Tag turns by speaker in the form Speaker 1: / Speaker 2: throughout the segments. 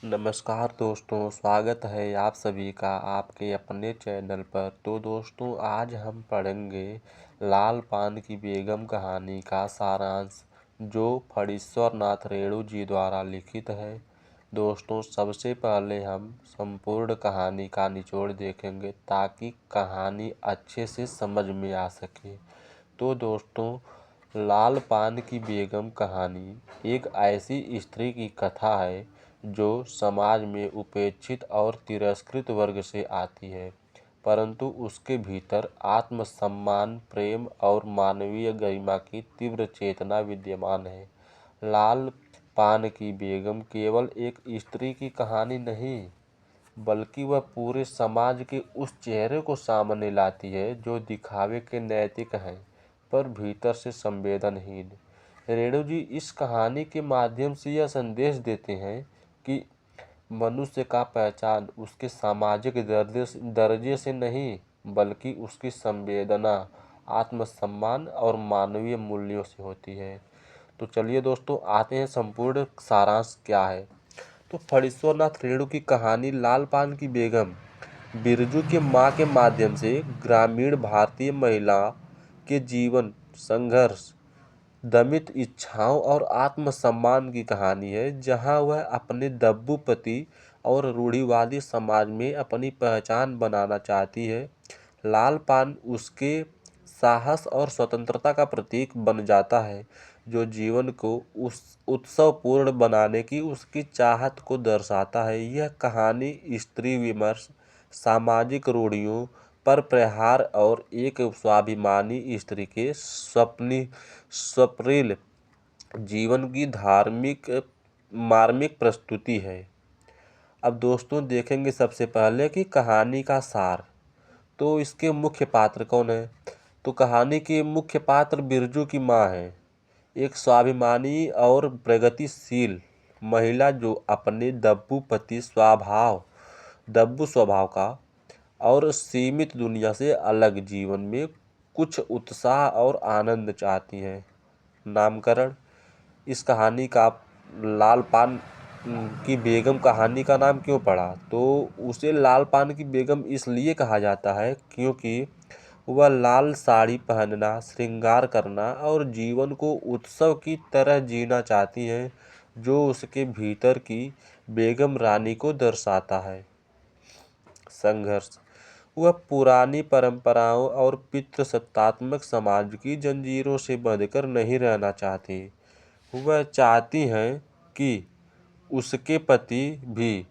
Speaker 1: नमस्कार दोस्तों, स्वागत है आप सभी का आपके अपने चैनल पर। तो दोस्तों, आज हम पढ़ेंगे लाल पान की बेगम कहानी का सारांश, जो फणीश्वर नाथ रेणु जी द्वारा लिखित है। दोस्तों, सबसे पहले हम संपूर्ण कहानी का निचोड़ देखेंगे ताकि कहानी अच्छे से समझ में आ सके। तो दोस्तों, लाल पान की बेगम कहानी एक ऐसी स्त्री की कथा है जो समाज में उपेक्षित और तिरस्कृत वर्ग से आती है, परंतु उसके भीतर आत्मसम्मान, प्रेम और मानवीय गरिमा की तीव्र चेतना विद्यमान है। लाल पान की बेगम केवल एक स्त्री की कहानी नहीं, बल्कि वह पूरे समाज के उस चेहरे को सामने लाती है जो दिखावे के नैतिक हैं, पर भीतर से संवेदनहीन। रेणु जी इस कहानी के माध्यम से यह संदेश देते हैं कि मनुष्य का पहचान उसके सामाजिक दर्जे से नहीं, बल्कि उसकी संवेदना, आत्मसम्मान और मानवीय मूल्यों से होती है। तो चलिए दोस्तों, आते हैं संपूर्ण सारांश क्या है। तो फणीश्वर नाथ रेणु की कहानी लाल पान की बेगम बिरजू के मां के माध्यम से ग्रामीण भारतीय महिला के जीवन, संघर्ष, दमित इच्छाओं और आत्मसम्मान की कहानी है, जहां वह अपने दब्बू पति और रूढ़िवादी समाज में अपनी पहचान बनाना चाहती है। लाल पान उसके साहस और स्वतंत्रता का प्रतीक बन जाता है, जो जीवन को उस उत्सवपूर्ण बनाने की उसकी चाहत को दर्शाता है। यह कहानी स्त्री विमर्श, सामाजिक रूढ़ियों पर प्रहार और एक स्वाभिमानी स्त्री के स्वप्निल जीवन की मार्मिक प्रस्तुति है। अब दोस्तों देखेंगे सबसे पहले कि कहानी का सार। तो इसके मुख्य पात्र कौन है? तो कहानी के मुख्य पात्र बिरजू की माँ है, एक स्वाभिमानी और प्रगतिशील महिला जो अपने दब्बू स्वभाव का और सीमित दुनिया से अलग जीवन में कुछ उत्साह और आनंद चाहती है। नामकरण। इस कहानी का लाल पान की बेगम कहानी का नाम क्यों पड़ा? तो उसे लाल पान की बेगम इसलिए कहा जाता है क्योंकि वह लाल साड़ी पहनना, श्रृंगार करना और जीवन को उत्सव की तरह जीना चाहती हैं, जो उसके भीतर की बेगम रानी को दर्शाता है। संघर्ष। वह पुरानी परंपराओं और पितृसत्तात्मक समाज की जंजीरों से बंधकर नहीं रहना चाहती। वह चाहती हैं कि उसके पति भी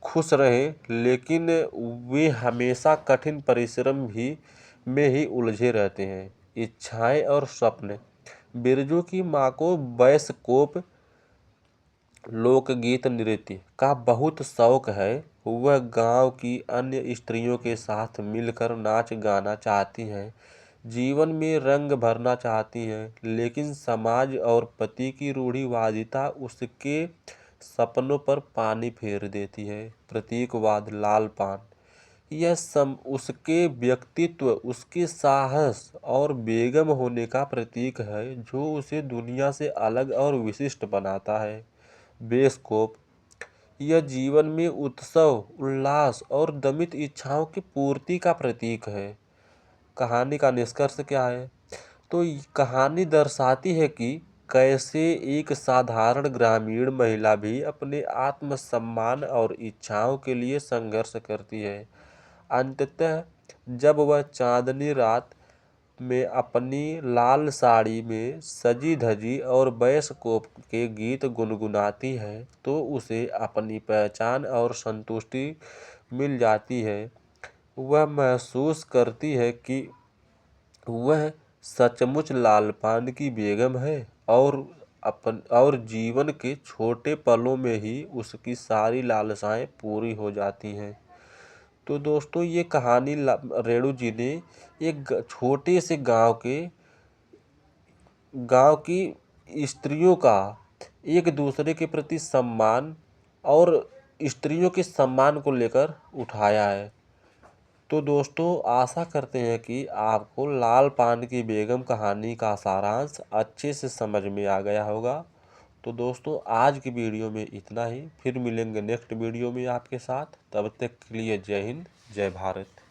Speaker 1: खुश रहें, लेकिन वे हमेशा कठिन परिश्रम में ही उलझे रहते हैं। इच्छाएं और स्वप्न। बिरजू की मां को बैसकोप, लोकगीत, नृत्य का बहुत शौक है। वह गांव की अन्य स्त्रियों के साथ मिलकर नाच गाना चाहती हैं, जीवन में रंग भरना चाहती हैं, लेकिन समाज और पति की रूढ़िवादिता उसके सपनों पर पानी फेर देती है। प्रतीकवाद। लाल पान उसके व्यक्तित्व, उसके साहस और बेगम होने का प्रतीक है, जो उसे दुनिया से अलग और विशिष्ट बनाता है। बेस्कोप। यह जीवन में उत्सव, उल्लास और दमित इच्छाओं की पूर्ति का प्रतीक है। कहानी का निष्कर्ष क्या है? तो कहानी दर्शाती है कि कैसे एक साधारण ग्रामीण महिला भी अपने आत्मसम्मान और इच्छाओं के लिए संघर्ष करती है। अंततः जब वह चांदनी रात में अपनी लाल साड़ी में सजी धजी और बैसकोप के गीत गुनगुनाती है, तो उसे अपनी पहचान और संतुष्टि मिल जाती है। वह महसूस करती है कि वह सचमुच लाल पान की बेगम है और जीवन के छोटे पलों में ही उसकी सारी लालसाएं पूरी हो जाती हैं। तो दोस्तों, ये कहानी रेणु जी ने एक छोटे से गांव की स्त्रियों का एक दूसरे के प्रति सम्मान और स्त्रियों के सम्मान को लेकर उठाया है। तो दोस्तों, आशा करते हैं कि आपको लाल पान की बेगम कहानी का सारांश अच्छे से समझ में आ गया होगा। तो दोस्तों आज की वीडियो में इतना ही, फिर मिलेंगे नेक्स्ट वीडियो में आपके साथ। तब तक के लिए जय हिंद, जय भारत।